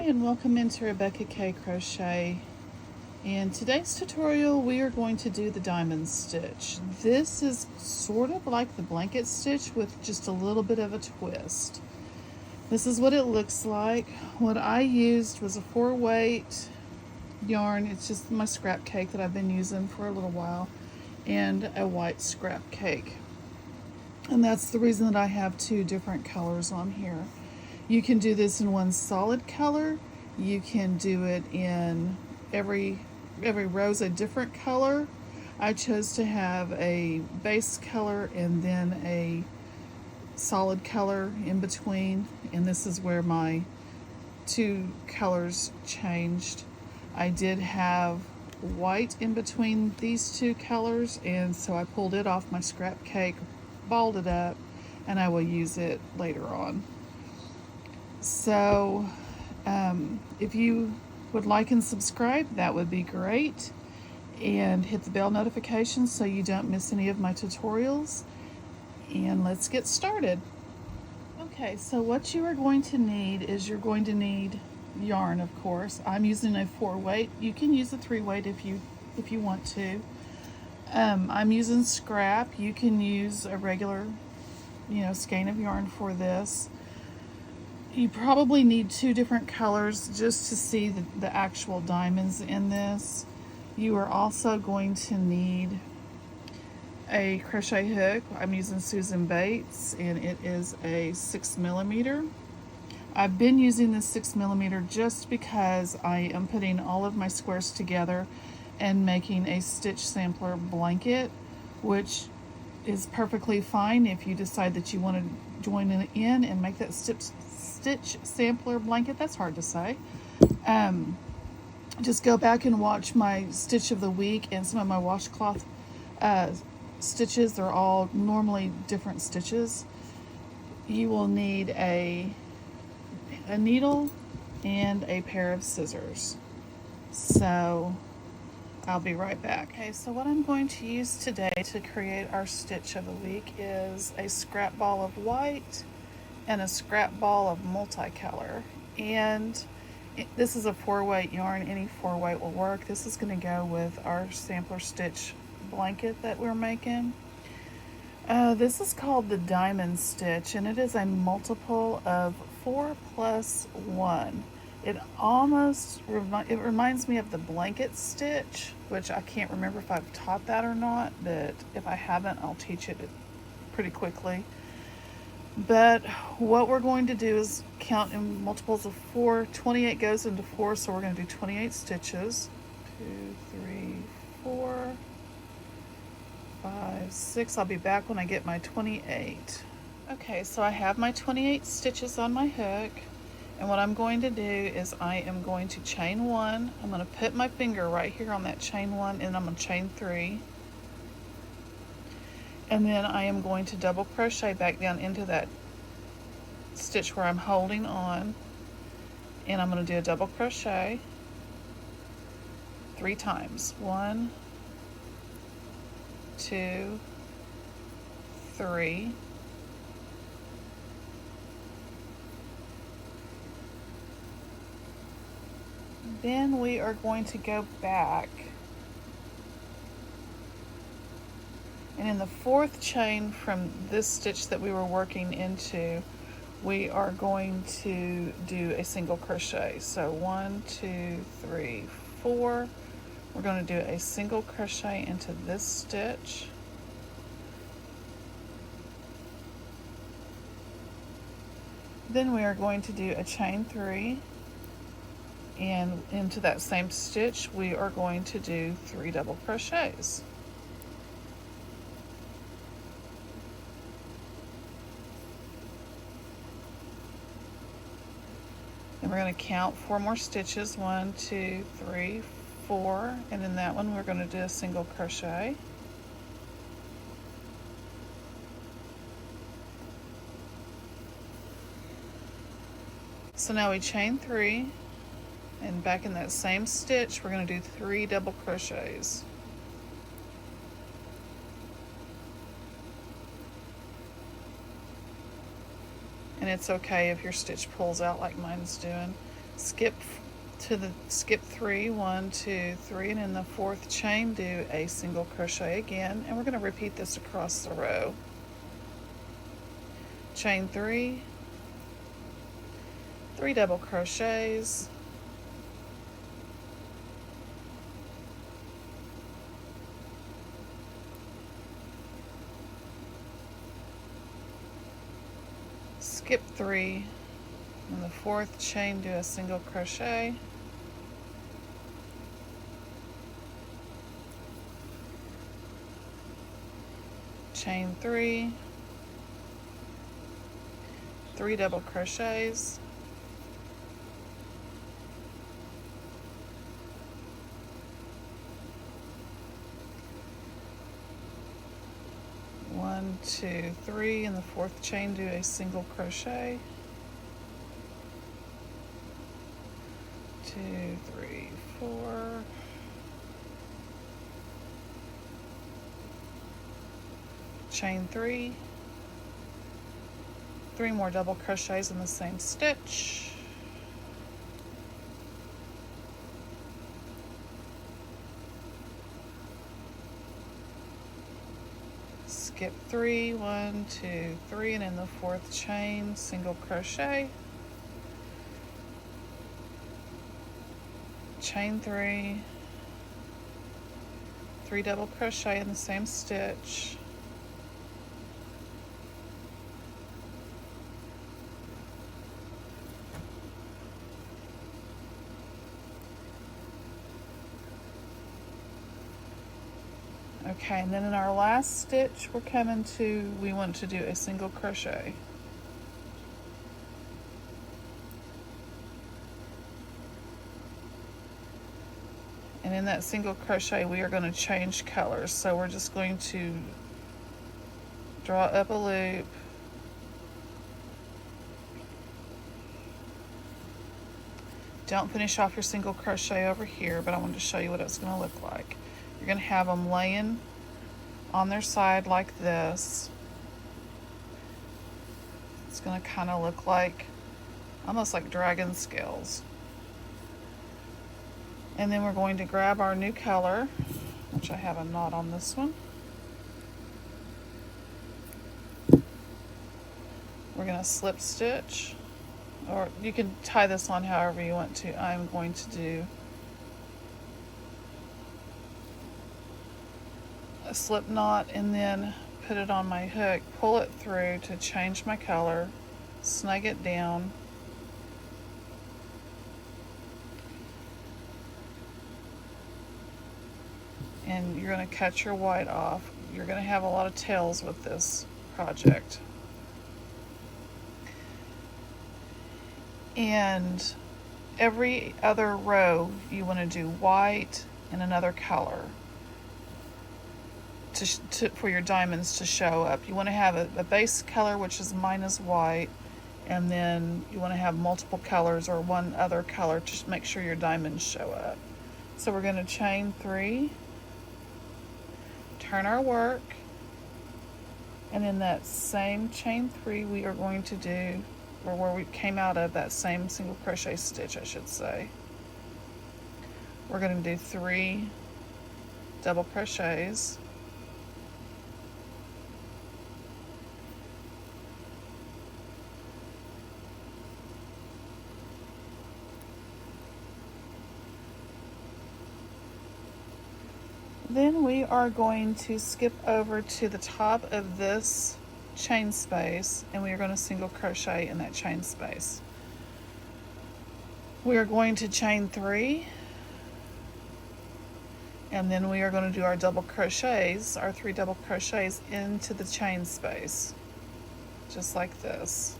And welcome into Rebecca K Crochet. In today's tutorial we are going to do the diamond stitch. This is sort of like the blanket stitch with just a little bit of a twist. This is what it looks like. What I used was a 4-weight yarn. It's just my scrap cake that I've been using for a little while, and a white scrap cake. And that's the reason that I have two different colors on here. You can do this in one solid color. You can do it in every row's a different color. I chose to have a base color and then a solid color in between, and this is where my two colors changed. I did have white in between these two colors, and so I pulled it off my scrap cake, balled it up, and I will use it later on. So if you would like and subscribe, that would be great, and hit the bell notification so you don't miss any of my tutorials. And let's get started. Okay, so what you are going to need is you're going to need yarn, of course. I'm using a 4-weight. You can use a 3-weight if you want to. I'm using scrap. You can use a regular skein of yarn for this. You probably need two different colors just to see the actual diamonds in this. You are also going to need a crochet hook. I'm using Susan Bates, and it is a 6mm. I've been using this 6mm just because I am putting all of my squares together and making a stitch sampler blanket, which is perfectly fine if you decide that you want to join it in and make that stitch sampler blanket. That's hard to say. Just go back and watch my stitch of the week and some of my washcloth stitches. They're all normally different stitches. You will need a needle and a pair of scissors. So I'll be right back. Okay, so what I'm going to use today to create our stitch of the week is a scrap ball of white and a scrap ball of multicolor. And this is a 4-weight yarn. Any 4-weight will work. This is going to go with our sampler stitch blanket that we're making. This is called the diamond stitch, and it is a multiple of 4 plus 1. It reminds me of the blanket stitch, which I can't remember if I've taught that or not, but if I haven't, I'll teach it pretty quickly. But what we're going to do is count in multiples of 4. 28 goes into 4, so we're going to do 28 stitches. 2, 3, 4, 5, 6. I'll be back when I get my 28. Okay, so I have my 28 stitches on my hook, and what I'm going to do is I am going to chain 1. I'm going to put my finger right here on that chain 1, and I'm going to chain 3. And then I am going to double crochet back down into that stitch where I'm holding on, and I'm going to do a double crochet 3 times. 1, 2, 3. Then we are going to go back, and in the 4th chain from this stitch that we were working into, we are going to do a single crochet. So 1, 2, 3, 4. We're going to do a single crochet into this stitch. Then we are going to do a chain 3, and into that same stitch we are going to do 3 double crochets. And we're going to count 4 more stitches. 1, 2, 3, 4, and in that one we're going to do a single crochet. So now we chain 3, and back in that same stitch we're going to do 3 double crochets. And it's okay if your stitch pulls out like mine's doing. skip 3, 1, 2, 3, and in the 4th chain do a single crochet again, and we're going to repeat this across the row. Chain 3, 3 double crochets, skip 3, in the 4th chain do a single crochet, chain 3, 3 double crochets, one, 2, 3, in the 4th chain do a single crochet, 2, 3, 4, chain 3, 3 more double crochets in the same stitch, skip 3, 1, 2, 3, and in the 4th chain single crochet, chain 3, 3 double crochet in the same stitch, okay, and then in our last stitch we want to do a single crochet. And in that single crochet we are going to change colors, so we're just going to draw up a loop, don't finish off your single crochet over here, but I wanted to show you what it's going to look like. You're going to have them laying on their side like this. It's going to kind of look like almost like dragon scales. And then we're going to grab our new color, which I have a knot on this one. We're going to slip stitch, or you can tie this on however you want to. I'm going to do a slip knot and then put it on my hook, pull it through to change my color, snug it down, and you're going to cut your white off. You're going to have a lot of tails with this project. And every other row you want to do white and another color for your diamonds to show up. You want to have a base color, which is mine is white, and then you want to have multiple colors or one other color to make sure your diamonds show up. So we're going to chain 3, turn our work, and in that same chain 3 we are going to do, or where we came out of that same single crochet stitch, I should say, we're going to do 3 double crochets, then we are going to skip over to the top of this chain space, and we are going to single crochet in that chain space. We are going to chain 3, and then we are going to do our double crochets, our 3 double crochets into the chain space, just like this.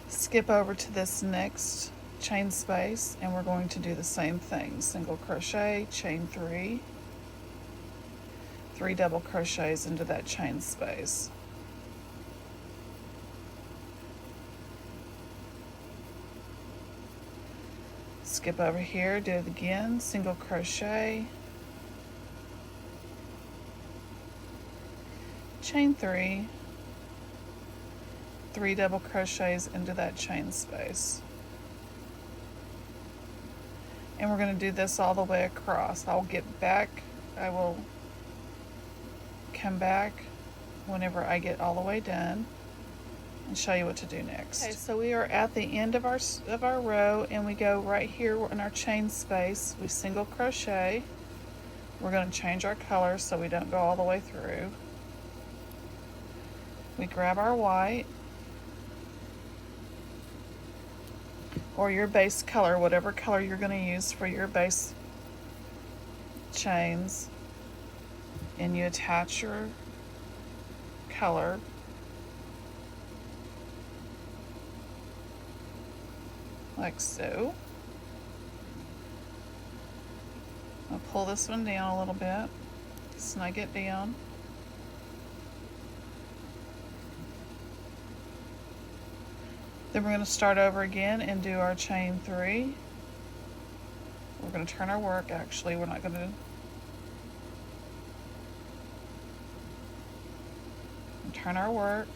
Skip over to this next chain space, and we're going to do the same thing, single crochet, chain 3, 3 double crochets into that chain space. Skip over here, do it again, single crochet, chain 3, 3 double crochets into that chain space. And we're going to do this all the way across. I will come back whenever I get all the way done and show you what to do next. Okay, so we are at the end of our row, and we go right here in our chain space. We single crochet. We're going to change our color so we don't go all the way through. We grab our white, or your base color, whatever color you're going to use for your base chains, and you attach your color. Like so. I'll pull this one down a little bit, snug it down. Then we're going to start over again and do our chain 3. We're going to turn our work. Actually, we're not going to. Turn our work.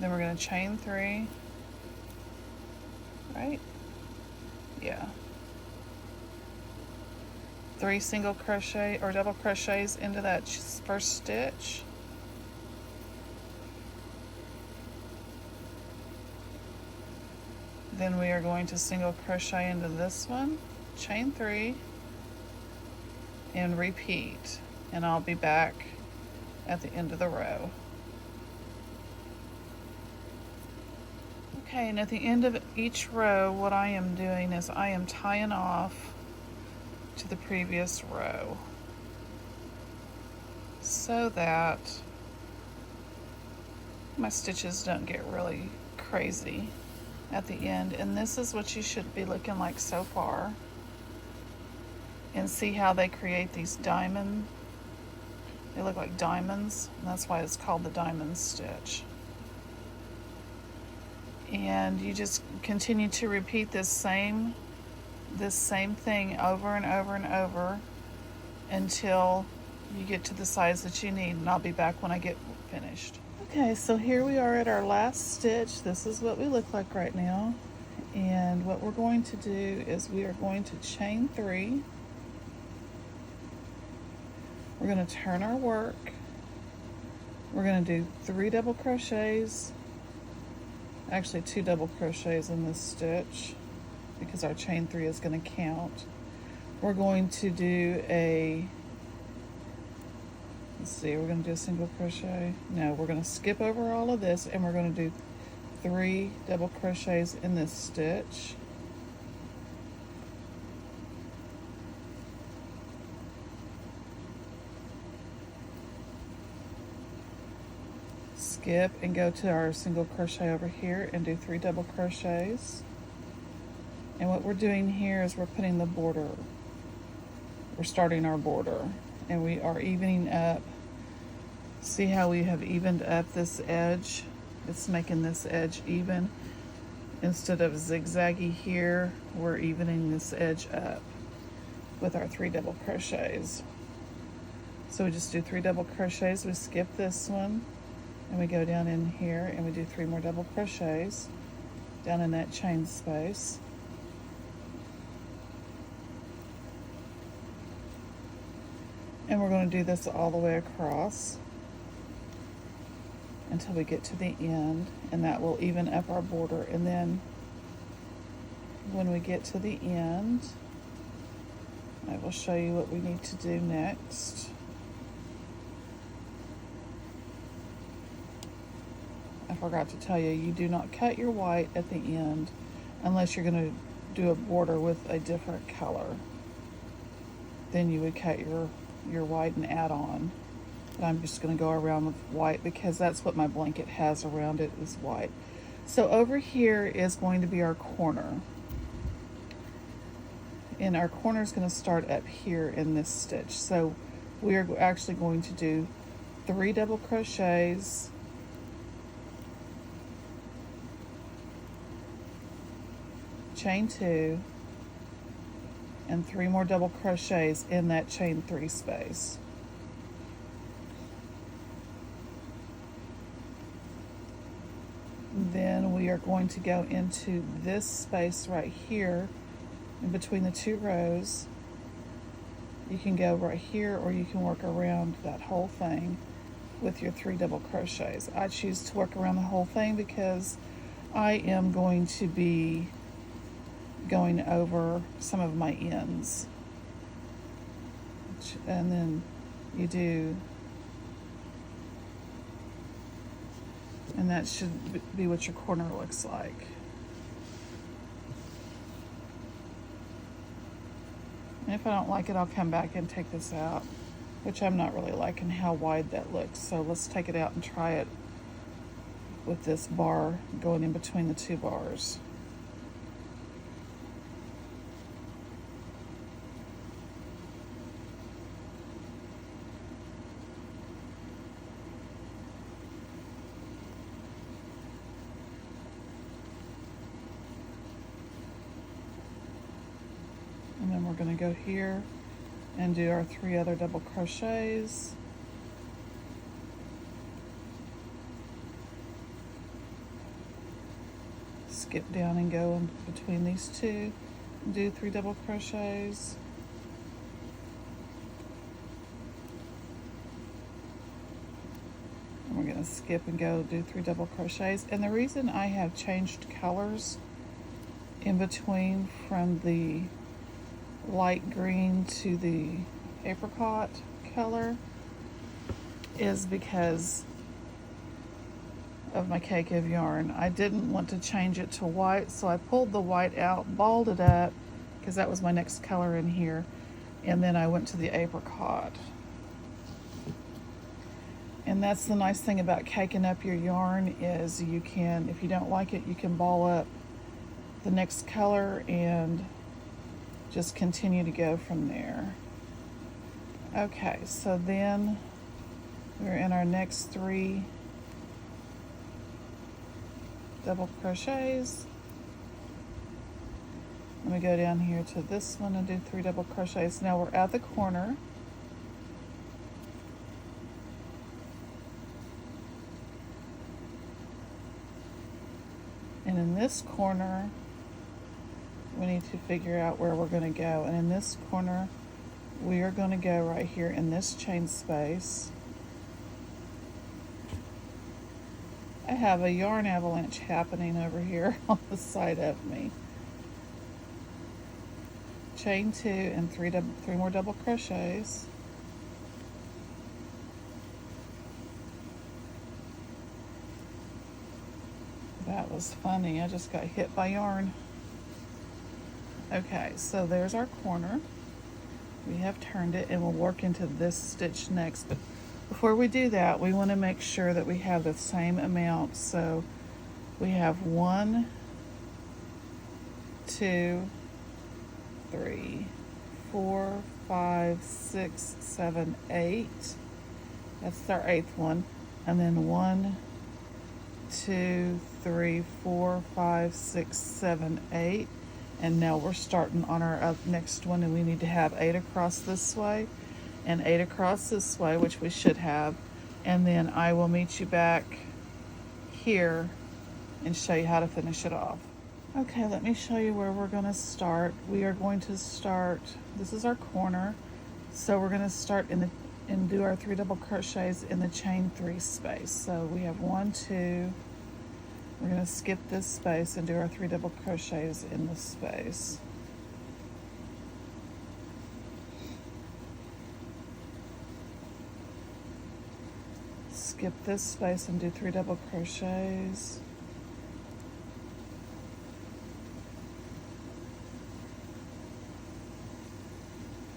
Then we're going to chain 3. Right? Yeah. 3 single crochet or double crochets into that first stitch. Then we are going to single crochet into this one, chain 3, and repeat. And I'll be back at the end of the row. Okay, and at the end of each row, what I am doing is I am tying off to the previous row so that my stitches don't get really crazy at the end. And this is what you should be looking like so far. And see how they create these diamond, they look like diamonds, and that's why it's called the diamond stitch. And you just continue to repeat this same thing over and over and over until you get to the size that you need, and I'll be back when I get finished. Okay, so here we are at our last stitch. This is what we look like right now. And what we're going to do is we are going to chain 3. We're going to turn our work. We're going to do 3 double crochets. Actually 2 double crochets in this stitch because our chain 3 is going to count. We're going to do let's see, we're going to do a single crochet. No, we're going to skip over all of this, and we're going to do 3 double crochets in this stitch. Skip and go to our single crochet over here and do 3 double crochets. And what we're doing here is we're putting the border. We're starting our border, and we are evening up. See how we have evened up this edge? It's making this edge even. Instead of zigzaggy here, we're evening this edge up with our 3 double crochets. So we just do 3 double crochets, we skip this one, and we go down in here and we do 3 more double crochets down in that chain space. And we're going to do this all the way across until we get to the end, and that will even up our border. And then when we get to the end, I will show you what we need to do next. I forgot to tell you, you do not cut your white at the end unless you're going to do a border with a different color. Then you would cut your white and add on. But I'm just going to go around with white because that's what my blanket has around it, is white. So over here is going to be our corner. And our corner is going to start up here in this stitch. So we are actually going to do 3 double crochets, chain 2, and 3 more double crochets in that chain 3 space. we are going to go into this space right here in between the two rows. You can go right here, or you can work around that whole thing with your 3 double crochets. I choose to work around the whole thing because I am going to be going over some of my ends. And then you do, and that should be what your corner looks like. And if I don't like it, I'll come back and take this out, which I'm not really liking how wide that looks. So let's take it out and try it with this bar going in between the two bars. And then we're going to go here and do our 3 other double crochets. Skip down and go in between these two and do 3 double crochets. And we're going to skip and go do 3 double crochets. And the reason I have changed colors in between from the light green to the apricot color is because of my cake of yarn. I didn't want to change it to white, so I pulled the white out, balled it up, because that was my next color in here, and then I went to the apricot. And that's the nice thing about caking up your yarn is you can, if you don't like it, you can ball up the next color and just continue to go from there. Okay, so then we're in our next 3 double crochets. I'm going to go down here to this one and do 3 double crochets. Now we're at the corner. And in this corner, we need to figure out where we're going to go. And in this corner, we are going to go right here in this chain space. I have a yarn avalanche happening over here on the side of me. Chain 2 and 3 more double crochets. That was funny. I just got hit by yarn. Okay, so there's our corner. We have turned it and we'll work into this stitch next. But before we do that, we want to make sure that we have the same amount. So we have 1, 2, 3, 4, 5, 6, 7, 8. That's our 8th one. And then 1, 2, 3, 4, 5, 6, 7, 8. And now we're starting on our next one, and we need to have 8 across this way and 8 across this way, which we should have. And then I will meet you back here and show you how to finish it off. Okay, let me show you where we're going to start. We are going to start, this is our corner, so we're going to start and do our 3 double crochets in the chain 3 space. So we have 1, 2. We're going to skip this space and do our 3 double crochets in this space. Skip this space and do 3 double crochets.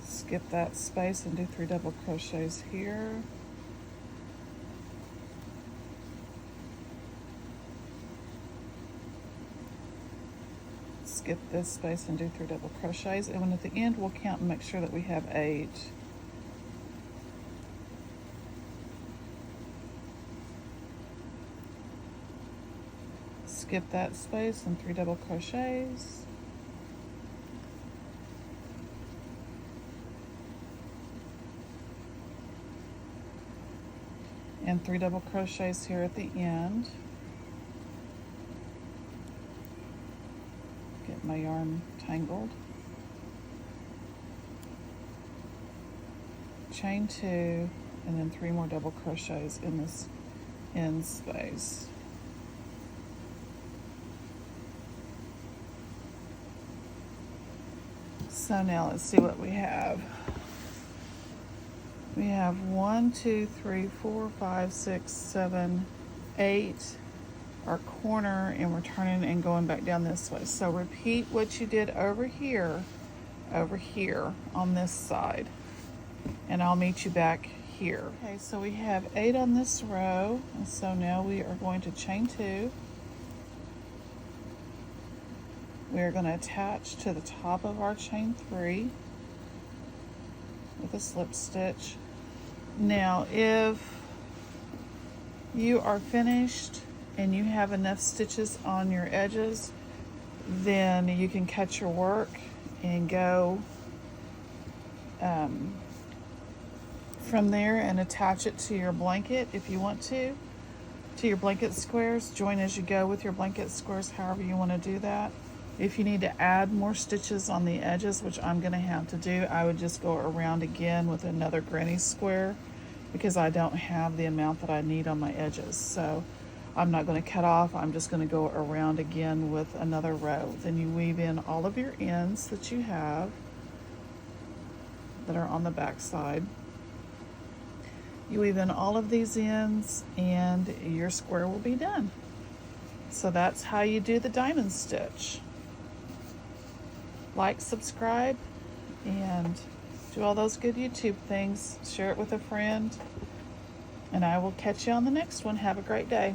Skip that space and do 3 double crochets here. Skip this space and do 3 double crochets, and when at the end we'll count and make sure that we have 8. Skip that space and 3 double crochets. And 3 double crochets here at the end. my yarn tangled. Chain 2 and then 3 more double crochets in this end space. So now let's see what we have. We have 1, 2, 3, 4, 5, 6, 7, 8, our corner, and we're turning and going back down this way. So repeat what you did over here on this side, and I'll meet you back here. Okay, so we have 8 on this row, and so now we are going to chain 2. We are going to attach to the top of our chain 3 with a slip stitch. Now, if you are finished and you have enough stitches on your edges, then you can cut your work and go from there and attach it to your blanket if you want to your blanket squares. Join as you go with your blanket squares, however you want to do that. If you need to add more stitches on the edges, which I'm going to have to do, I would just go around again with another granny square, because I don't have the amount that I need on my edges. So I'm not going to cut off, I'm just going to go around again with another row. Then you weave in all of your ends that you have that are on the back side. You weave in all of these ends and your square will be done. So that's how you do the diamond stitch. Like, subscribe, and do all those good YouTube things. Share it with a friend, and I will catch you on the next one. Have a great day.